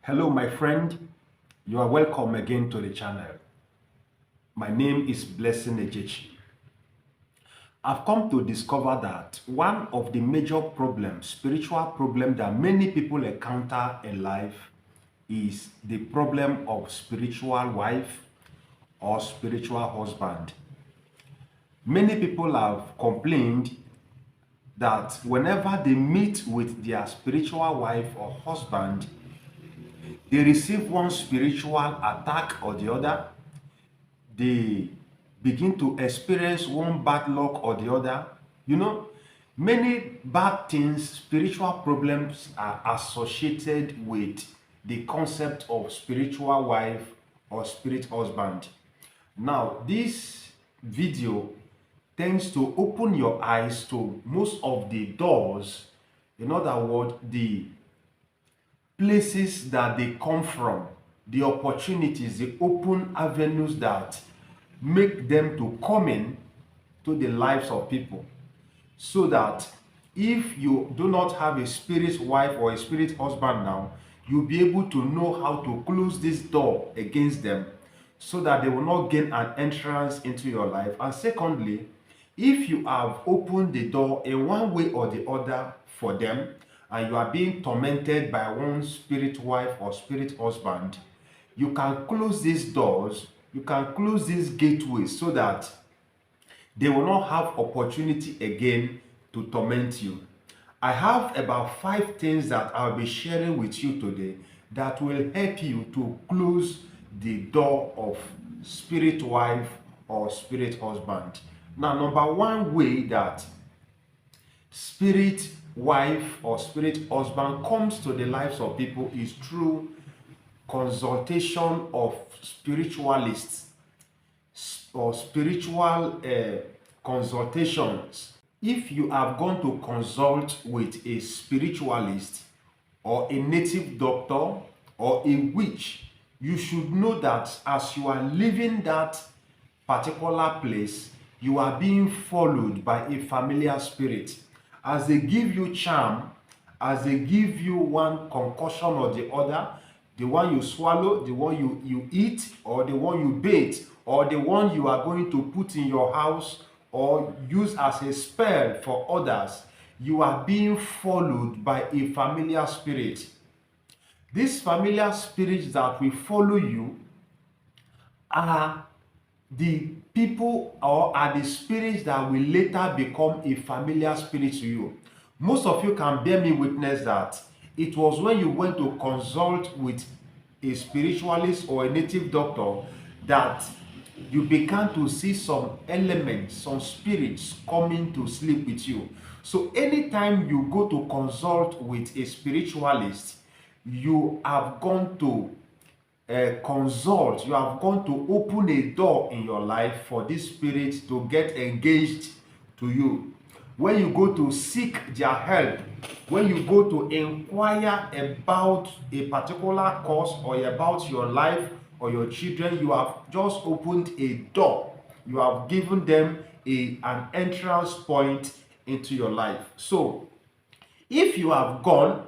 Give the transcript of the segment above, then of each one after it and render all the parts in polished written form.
Hello, my friend. You are welcome again to the channel. My name is Blessing Ejechi. I've come to discover that one of the major problems, spiritual problem that many people encounter in life is the problem of spiritual wife or spiritual husband. Many people have complained that whenever they meet with their spiritual wife or husband, they receive one spiritual attack or the other. They begin to experience one bad luck or the other. Many bad things, spiritual problems are associated with the concept of spiritual wife or spirit husband. Now, this video tends to open your eyes to most of the doors, in other words, the places that they come from, the opportunities, the open avenues that make them to come in to the lives of people, so that if you do not have a spirit wife or a spirit husband now, you'll be able to know how to close this door against them so that they will not gain an entrance into your life. And secondly, if you have opened the door in one way or the other for them, and you are being tormented by one spirit wife or spirit husband, you can close these doors, you can close these gateways so that they will not have opportunity again to torment you. I have about 5 things that I'll be sharing with you today that will help you to close the door of spirit wife or spirit husband. Now, number one way that spirit wife or spirit husband comes to the lives of people is through consultation of spiritualists or spiritual consultations. If you have gone to consult with a spiritualist or a native doctor or a witch, you should know that as you are leaving that particular place, you are being followed by a familiar spirit. As they give you charm, as they give you one concoction or the other, the one you swallow, the one you eat, or the one you bathe, or the one you are going to put in your house or use as a spell for others, you are being followed by a familiar spirit. These familiar spirits that will follow you are the people or are the spirits that will later become a familiar spirit to you. Most of you can bear me witness that it was when you went to consult with a spiritualist or a native doctor that you began to see some elements, some spirits coming to sleep with you. So anytime you go to consult with a spiritualist, you have gone to consult, you have gone to open a door in your life for this spirit to get engaged to you. When you go to seek their help, when you go to inquire about a particular cause or about your life or your children, you have just opened a door. You have given them an entrance point into your life. So if you have gone,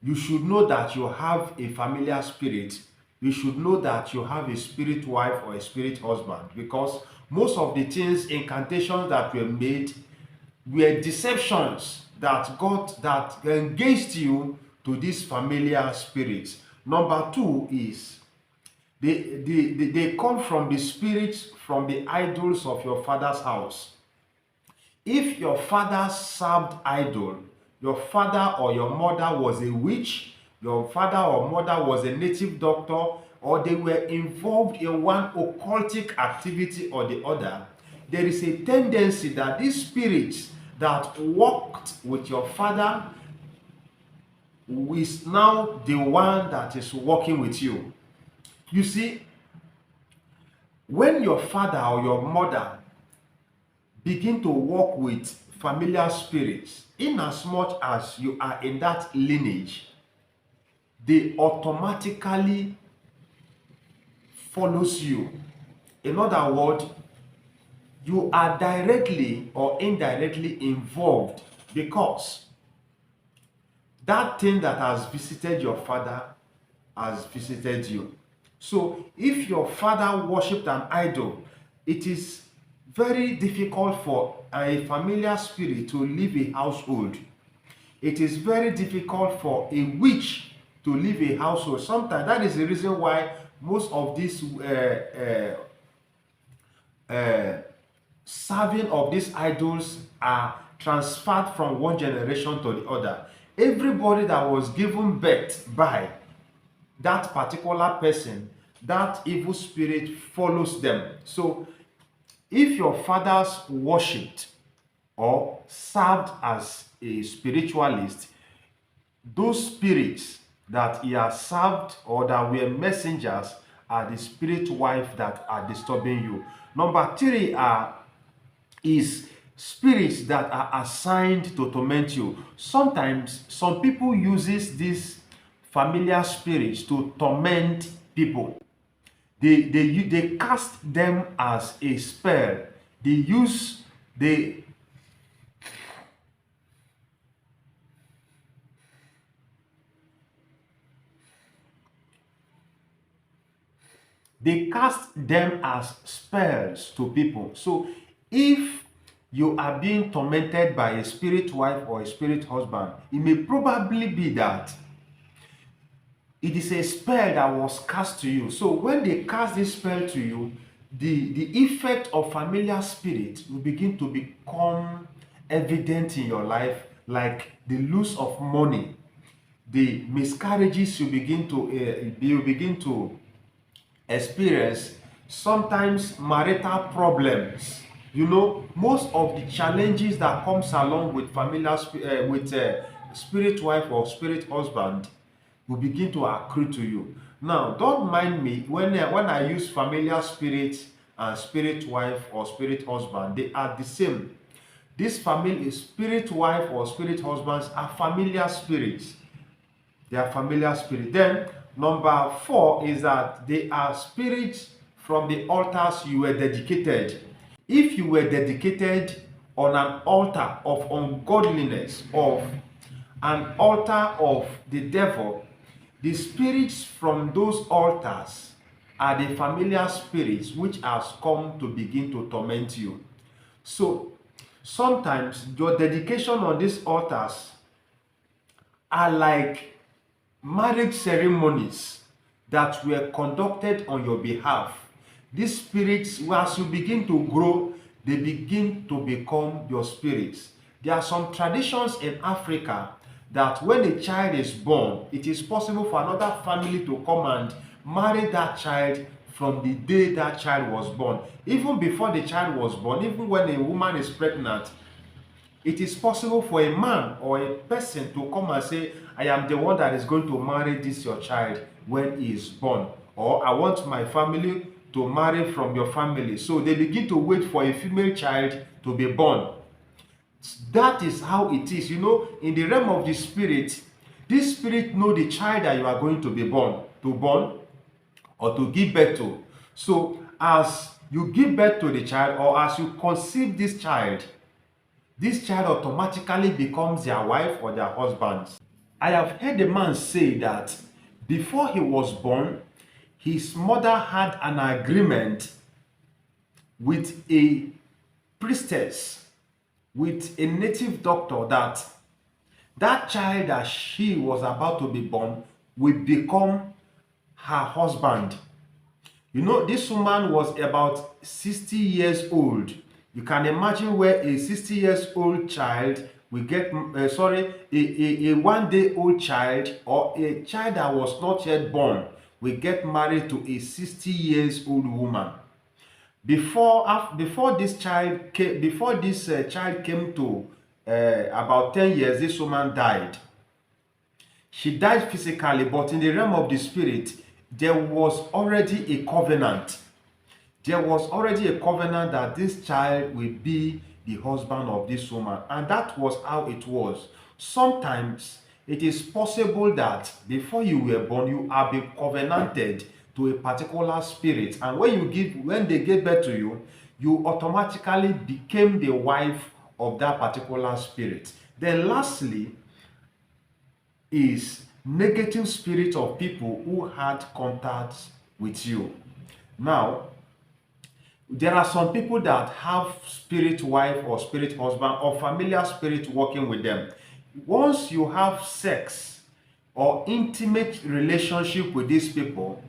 you should know that you have a familiar spirit. You should know that you have a spirit wife or a spirit husband, because most of the things, incantations that were made, were deceptions that engaged you to these familiar spirits. Number two is they come from the spirits, from the idols of your father's house. If your father served idol, your father or your mother was a witch, your father or mother was a native doctor, or they were involved in one occultic activity or the other, there is a tendency that these spirits that walked with your father is now the one that is working with you. You see, when your father or your mother begin to walk with familiar spirits, in as much as you are in that lineage, they automatically follows you. In other words, you are directly or indirectly involved, because that thing that has visited your father has visited you. So if your father worshipped an idol, it is very difficult for a familiar spirit to leave a household. It is very difficult for a witch to leave a household. Sometimes that is the reason why most of these serving of these idols are transferred from one generation to the other. Everybody that was given birth by that particular person, that evil spirit follows them. So if your fathers worshipped or served as a spiritualist, those spirits that he has served or that were messengers are the spirit wife that are disturbing you. Number three is spirits that are assigned to torment you. Sometimes some people uses these familiar spirits to torment people. They cast them as a spell. They they cast them as spells to people. So if you are being tormented by a spirit wife or a spirit husband, it may probably be that it is a spell that was cast to you. So when they cast this spell to you, the effect of familiar spirit will begin to become evident in your life, like the loss of money, the miscarriages you begin to experience, sometimes marital problems. You know, most of the challenges that comes along with spirit wife or spirit husband will begin to accrue to you. Now, don't mind me when I use familiar spirit and spirit wife or spirit husband, they are the same. This family spirit wife or spirit husbands are familiar spirits. They are familiar spirits. Then number four is that they are spirits from the altars you were dedicated. If you were dedicated on an altar of ungodliness, of an altar of the devil, the spirits from those altars are the familiar spirits which has come to begin to torment you. So sometimes your dedication on these altars are like marriage ceremonies that were conducted on your behalf. These spirits, as you begin to grow, they begin to become your spirits. There are some traditions in Africa that when a child is born, it is possible for another family to come and marry that child from the day that child was born. Even before the child was born, even when a woman is pregnant, it is possible for a man or a person to come and say, I am the one that is going to marry this your child when he is born, or I want my family to marry from your family. So they begin to wait for a female child to be born. That is how it is. You know, in the realm of the spirit, this spirit know the child that you are going to be born or to give birth to. So as you give birth to the child or as you conceive this child automatically becomes their wife or their husband. I have heard a man say that before he was born, his mother had an agreement with a priestess, with a native doctor, that child that she was about to be born will become her husband. You know, this woman was about 60 years old. You can imagine where a 60 years old child will get, a 1 day old child or a child that was not yet born will get married to a 60 years old woman. Before this child came, child came to about 10 years, this woman died. She died physically, but in the realm of the spirit, there was already a covenant. There was already a covenant that this child will be the husband of this woman, and that was how it was. Sometimes it is possible that before you were born, you have been covenanted to a particular spirit, and when they gave birth to you, you automatically became the wife of that particular spirit. Then lastly is negative spirits of people who had contact with you. Now, there are some people that have spirit wife or spirit husband or familiar spirit working with them. Once you have sex or intimate relationship with these people,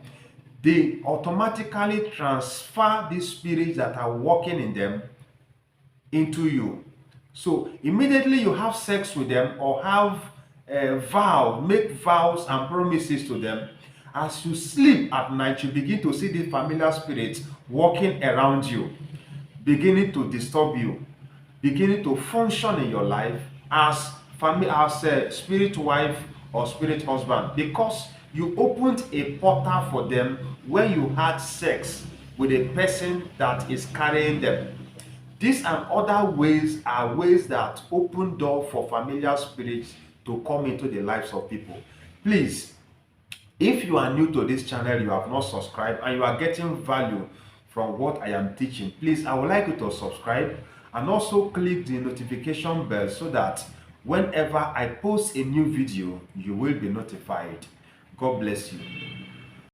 they automatically transfer these spirits that are working in them into you. So immediately you have sex with them or have a vow, make vows and promises to them. As you sleep at night, you begin to see the familiar spirits walking around you, beginning to disturb you, beginning to function in your life as as a spirit wife or spirit husband, because you opened a portal for them when you had sex with a person that is carrying them. These and other ways are ways that open door for familiar spirits to come into the lives of people. Please, if you are new to this channel, you have not subscribed, and you are getting value from what I am teaching, please, I would like you to subscribe and also click the notification bell so that whenever I post a new video, you will be notified. God bless you.